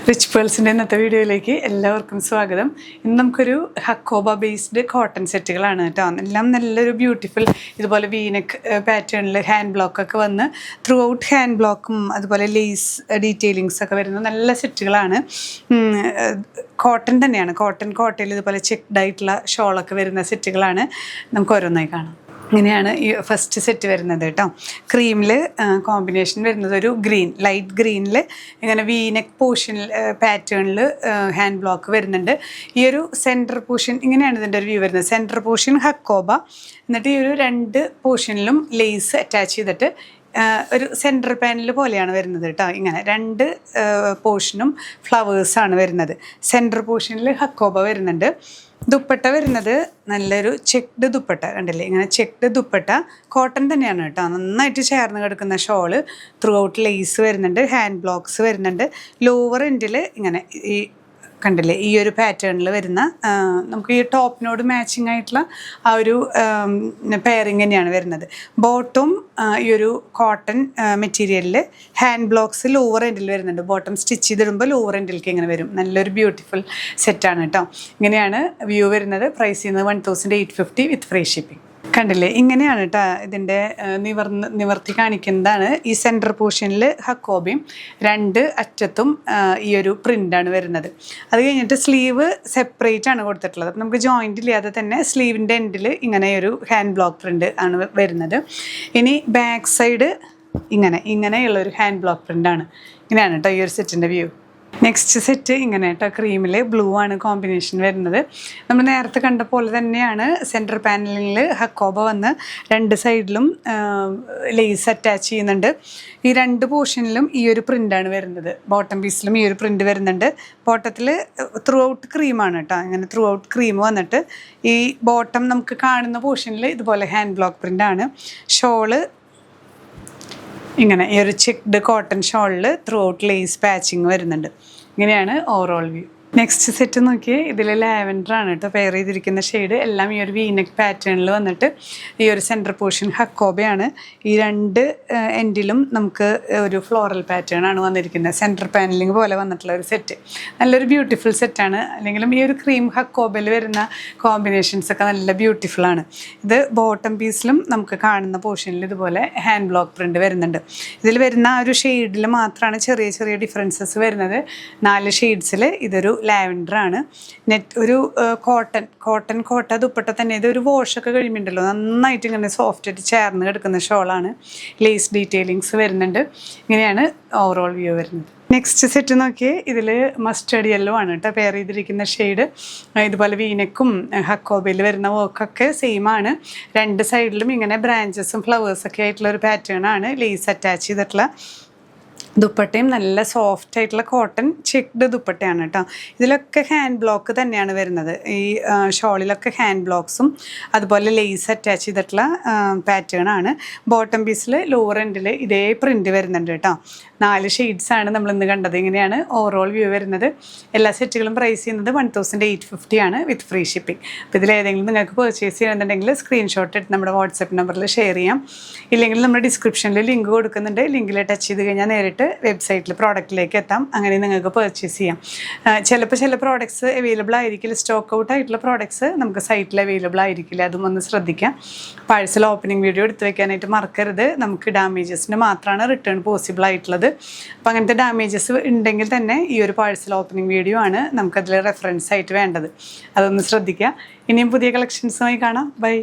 Rich പേൾസിൻ്റെ ഇന്നത്തെ വീഡിയോയിലേക്ക് എല്ലാവർക്കും സ്വാഗതം. ഇന്ന് നമുക്കൊരു ഹക്കോബ ബേസ്ഡ് കോട്ടൺ സെറ്റുകളാണ് കേട്ടോ. എല്ലാം നല്ലൊരു ബ്യൂട്ടിഫുൾ ഇതുപോലെ വീനക്ക് പാറ്റേണിൽ ഹാൻഡ് ബ്ലോക്കൊക്കെ വന്ന് ത്രൂ ഔട്ട് ഹാൻഡ് ബ്ലോക്കും അതുപോലെ ലേസ് ഡീറ്റെയിലിങ്സ് ഒക്കെ വരുന്ന നല്ല സെറ്റുകളാണ്. കോട്ടൺ തന്നെയാണ്, കോട്ടയിൽ ഇതുപോലെ ചെക്ക്ഡ് ആയിട്ടുള്ള ഷോളൊക്കെ വരുന്ന സെറ്റുകളാണ്. നമുക്ക് ഓരോന്നായി കാണാം. ഇങ്ങനെയാണ് ഈ ഫസ്റ്റ് സെറ്റ് വരുന്നത് കേട്ടോ. ക്രീമിൽ കോമ്പിനേഷൻ വരുന്നത് ഒരു ഗ്രീൻ, ലൈറ്റ് ഗ്രീനിൽ ഇങ്ങനെ വീനെക്ക് പോർഷനിൽ പാറ്റേണിൽ ഹാൻഡ് ബ്ലോക്ക് വരുന്നുണ്ട്. ഈ ഒരു സെൻറ്റർ പോർഷൻ ഇങ്ങനെയാണ് ഇതിൻ്റെ ഒരു വ്യൂ വരുന്നത്. സെൻറ്റർ പോർഷൻ ഹക്കോബ, എന്നിട്ട് ഈ ഒരു രണ്ട് പോർഷനിലും ലേസ് അറ്റാച്ച് ചെയ്തിട്ട് ഒരു സെൻറ്റർ പാനൽ പോലെയാണ് വരുന്നത് കേട്ടോ. ഇങ്ങനെ രണ്ട് പോർഷനും ഫ്ലവേഴ്സാണ് വരുന്നത്. സെൻറ്റർ പോർഷനിൽ ഹക്കോബ വരുന്നുണ്ട്. ദുപ്പട്ട വരുന്നത് നല്ലൊരു ചെക്ക്ഡ് ദുപ്പട്ട, കണ്ടില്ലേ? ഇങ്ങനെ ചെക്ക്ഡ് ദുപ്പട്ട, കോട്ടൺ തന്നെയാണ് കേട്ടോ. നന്നായിട്ട് ചേർന്ന് കിടക്കുന്ന ഷോള്, ത്രൂ ഔട്ട് ലേസ് വരുന്നുണ്ട്, ഹാൻഡ് ബ്ലോക്സ് വരുന്നുണ്ട്. ലോവർ എൻഡിൽ ഇങ്ങനെ ഈ കണ്ടില്ലേ ഈ ഒരു പാറ്റേണിൽ വരുന്ന നമുക്ക് ഈ ടോപ്പിനോട് മാച്ചിങ് ആയിട്ടുള്ള ആ ഒരു പെയറിങ് തന്നെയാണ് വരുന്നത്. ബോട്ടം ഈ ഒരു കോട്ടൺ മെറ്റീരിയലിൽ ഹാൻഡ് ബ്ലോക്സ് ലോവർ എൻഡിൽ വരുന്നുണ്ട്. ബോട്ടം സ്റ്റിച്ച് ചെയ്തിടുമ്പോൾ ലോവർ എൻഡിലേക്ക് ഇങ്ങനെ വരും. നല്ലൊരു ബ്യൂട്ടിഫുൾ സെറ്റാണ് കേട്ടോ. ഇങ്ങനെയാണ് വ്യൂ വരുന്നത്. പ്രൈസ് ചെയ്യുന്നത് 1850 വിത്ത് ഫ്രീ ഷിപ്പിംഗ്. കണ്ടില്ലേ? ഇങ്ങനെയാണ് കേട്ടോ ഇതിൻ്റെ നിവർത്തി കാണിക്കുന്നതാണ്. ഈ സെൻറ്റർ പോർഷനിൽ ഹക്കോബയും രണ്ട് അറ്റത്തും ഈ ഒരു പ്രിൻ്റാണ് വരുന്നത്. അത് കഴിഞ്ഞിട്ട് സ്ലീവ് സെപ്പറേറ്റ് ആണ് കൊടുത്തിട്ടുള്ളത്. അപ്പം നമുക്ക് ജോയിൻ്റ് ഇല്ലാതെ തന്നെ സ്ലീവിൻ്റെ എൻഡിൽ ഇങ്ങനെ ഒരു ഹാൻഡ് ബ്ലോക്ക് പ്രിൻ്റ് ആണ് വരുന്നത്. ഇനി ബാക്ക് സൈഡ് ഇങ്ങനെയുള്ളൊരു ഹാൻഡ് ബ്ലോക്ക് പ്രിൻ്റാണ്. ഇങ്ങനെയാണ് കേട്ടോ ഈ ഒരു സെറ്റിൻ്റെ വ്യൂ. നെക്സ്റ്റ് സെറ്റ് ഇങ്ങനെ കേട്ടോ, ക്രീമിൽ ബ്ലൂ ആണ് കോമ്പിനേഷൻ വരുന്നത്. നമ്മൾ നേരത്തെ കണ്ട പോലെ തന്നെയാണ് സെൻറ്റർ പാനലിൽ ഹക്കോബ വന്ന് രണ്ട് സൈഡിലും ലേസ് അറ്റാച്ച് ചെയ്യുന്നുണ്ട്. ഈ രണ്ട് പോർഷനിലും ഈ ഒരു പ്രിൻ്റാണ് വരുന്നത്. ബോട്ടം പീസിലും ഈ ഒരു പ്രിൻ്റ് വരുന്നുണ്ട്. ബോട്ടത്തിൽ ത്രൂ ഔട്ട് ക്രീമാണ് കേട്ടോ. ഇങ്ങനെ ത്രൂ ഔട്ട് ക്രീം വന്നിട്ട് ഈ ബോട്ടം നമുക്ക് കാണുന്ന പോർഷനിൽ ഇതുപോലെ ഹാൻഡ് ബ്ലോക്ക് പ്രിൻ്റാണ്. ഷോള് ഇങ്ങനെ ഈ ഒരു ചെക്ക്ഡ് കോട്ടൺ ഷോളിൽ ത്രൂ ഔട്ട് ലേസ് പാച്ചിങ് വരുന്നുണ്ട്. ഇങ്ങനെയാണ് ഓവറോൾ വ്യൂ. നെക്സ്റ്റ് സെറ്റ് നോക്കിയേ, ഇതിൽ ലാവൻഡറാണ് കേട്ടോ പെയർ ചെയ്തിരിക്കുന്ന ഷെയ്ഡ്. എല്ലാം ഈ ഒരു വീനെക്ക് പാറ്റേണിൽ വന്നിട്ട് ഈ ഒരു സെൻറ്റർ പോർഷൻ ഹക്കോബയാണ്. ഈ രണ്ട് എൻഡിലും നമുക്ക് ഒരു ഫ്ലോറൽ പാറ്റേൺ ആണ് വന്നിരിക്കുന്നത്. സെൻറ്റർ പാനലിങ് പോലെ വന്നിട്ടുള്ള ഒരു സെറ്റ്. നല്ലൊരു ബ്യൂട്ടിഫുൾ സെറ്റാണ്. അല്ലെങ്കിലും ഈ ഒരു ക്രീം ഹക്കോബയിൽ വരുന്ന കോമ്പിനേഷൻസ് ഒക്കെ നല്ല ബ്യൂട്ടിഫുള്ളാണ്. ഇത് ബോട്ടം പീസിലും നമുക്ക് കാണുന്ന പോർഷനിൽ ഇതുപോലെ ഹാൻഡ് ബ്ലോക്ക് പ്രിൻ്റ് വരുന്നുണ്ട്. ഇതിൽ വരുന്ന ആ ഒരു ഷെയ്ഡിൽ മാത്രമാണ് ചെറിയ ചെറിയ ഡിഫറൻസസ് വരുന്നത്. 4 ഷെയ്ഡ്സിൽ ഇതൊരു ലാവൻഡറാണ്. ഒരു കോട്ട ദുപ്പട്ട തന്നെ. ഇതൊരു വാഷൊക്കെ കഴിയുമ്പോണ്ടല്ലോ നന്നായിട്ട് ഇങ്ങനെ സോഫ്റ്റ് ആയിട്ട് ചേർന്ന് കിടക്കുന്ന ഷോളാണ്. ലേസ് ഡീറ്റെയിലിങ്സ് വരുന്നുണ്ട്. ഇങ്ങനെയാണ് ഓവറോൾ വ്യൂ വരുന്നത്. നെക്സ്റ്റ് സെറ്റ് നോക്കിയേ, ഇതിൽ മസ്റ്റേർഡ് യെല്ലോ ആണ് കേട്ടോ പെയർ ചെയ്തിരിക്കുന്ന ഷെയ്ഡ്. ഇതുപോലെ വീനക്കും ഹക്കോബയിൽ വരുന്ന വർക്കൊക്കെ സെയിം ആണ്. രണ്ട് സൈഡിലും ഇങ്ങനെ ബ്രാഞ്ചസും ഫ്ലവേഴ്സൊക്കെ ആയിട്ടുള്ള ഒരു പാറ്റേൺ ആണ്. ലേസ് അറ്റാച്ച് ചെയ്തിട്ടുള്ള ദുപ്പട്ടയും നല്ല സോഫ്റ്റ് ആയിട്ടുള്ള കോട്ടൺ ചെക്ക്ഡ് ദുപ്പട്ടയാണ് കേട്ടോ. ഇതിലൊക്കെ ഹാൻഡ് ബ്ലോക്ക് തന്നെയാണ് വരുന്നത്. ഈ ഷോളിലൊക്കെ ഹാൻഡ് ബ്ലോക്സും അതുപോലെ ലേസ് അറ്റാച്ച് ചെയ്തിട്ടുള്ള പാറ്റേൺ ആണ്. ബോട്ടം പീസിൽ ലോവർ എൻഡിൽ ഇതേ പ്രിൻ്റ് വരുന്നുണ്ട് കേട്ടോ. 4 ഷെയ്ഡ്സാണ് നമ്മൾ ഇന്ന് കണ്ടത്. ഇങ്ങനെയാണ് ഓവറോൾ വ്യൂ വരുന്നത്. എല്ലാ സെറ്റുകളും പ്രൈസ് ചെയ്യുന്നത് 1850 ആണ് വിത്ത് ഫ്രീ ഷിപ്പിംഗ്. അപ്പോൾ ഇതിലേതെങ്കിലും നിങ്ങൾക്ക് പർച്ചേസ് ചെയ്യണമെന്നുണ്ടെങ്കിൽ സ്ക്രീൻഷോട്ട് എടുത്ത് നമ്മുടെ വാട്സപ്പ് നമ്പറിൽ ഷെയർ ചെയ്യാം. ഇല്ലെങ്കിൽ നമ്മുടെ ഡിസ്ക്രിപ്ഷനിൽ ലിങ്ക് കൊടുക്കുന്നുണ്ട്. ലിങ്കിൽ ടച്ച് ചെയ്ത് കഴിഞ്ഞാൽ നേരിട്ട് വെബ്സൈറ്റിൽ പ്രോഡക്റ്റിലേക്ക് എത്താം. അങ്ങനെ നിങ്ങൾക്ക് പർച്ചേസ് ചെയ്യാം. ചില പ്രോഡക്ട്സ് അവൈലബിൾ ആയിരിക്കില്ല. സ്റ്റോക്ക് ഔട്ട് ആയിട്ടുള്ള പ്രോഡക്ട്സ് നമുക്ക് സൈറ്റിൽ അവൈലബിൾ ആയിരിക്കില്ല. അതും ഒന്ന് ശ്രദ്ധിക്കാം. പാഴ്സൽ ഓപ്പണിംഗ് വീഡിയോ എടുത്ത് വെക്കാനായിട്ട് മറക്കരുത്. നമുക്ക് ഡാമേജസിന് മാത്രമാണ് റിട്ടേൺ പോസിബിൾ ആയിട്ടുള്ളത്. അപ്പോൾ അങ്ങനത്തെ ഡാമേജസ് ഉണ്ടെങ്കിൽ തന്നെ ഈ ഒരു പാഴ്സൽ ഓപ്പണിംഗ് വീഡിയോ ആണ് നമുക്കതിൽ റെഫറൻസ് ആയിട്ട് വേണ്ടത്. അതൊന്ന് ശ്രദ്ധിക്കുക. ഇനിയും പുതിയ കളക്ഷൻസുമായി കാണാം. ബൈ.